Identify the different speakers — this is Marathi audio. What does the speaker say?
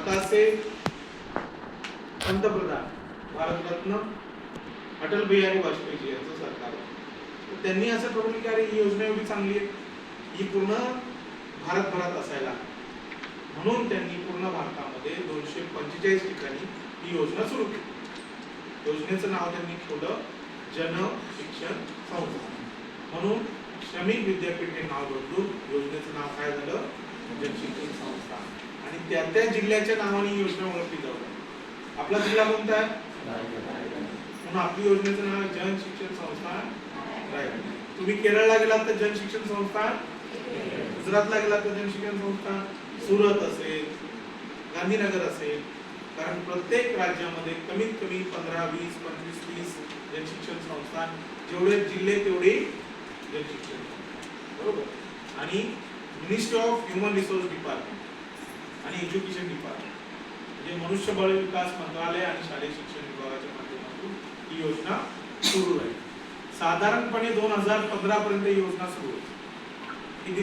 Speaker 1: भारताचे पंतप्रधान भारतरत्न अटल बिहारी वाजपेयी यांचं सरकार आहे. त्यांनी असं ठरवलं की अरे ही योजना एवढी चांगली आहे, ही पूर्ण भारतभरात असायला, म्हणून त्यांनी पूर्ण भारतामध्ये 245 ठिकाणी ही योजना सुरू केली. योजनेचं नाव त्यांनी ठेवलं जन शिक्षण संस्था, म्हणून श्रमिक विद्यापीठ हे नाव बदलून योजनेचं नाव काय झालं, जन शिक्षण संस्था. आणि त्या त्या जिल्ह्याच्या नावाने ही योजना ओळखली जाऊ. आपला जिल्हा कोणता आहे, म्हणून आपली योजनेचं नाव जन शिक्षण संस्था रायगड. तुम्ही केरळला गेलात तर जन शिक्षण संस्था, गुजरातला गेलात तर जन शिक्षण संस्था, सुरत असेल, गांधीनगर असेल, कारण प्रत्येक राज्यामध्ये कमीत कमी 15, 20, 25, 30 जन शिक्षण संस्था, जेवढे जिल्हे तेवढे जन शिक्षण, बरोबर. आणि ministry of human resource department आणि एज्युकेशन डिपार्टमेंट म्हणजे मनुष्यबळ विकास मंत्रालय आणि शालेय शिक्षण विभागाच्या माध्यमातून ही योजना सुरू आहे. साधारणपणे 2015 पर्यंत ही योजना सुरू आहे. किती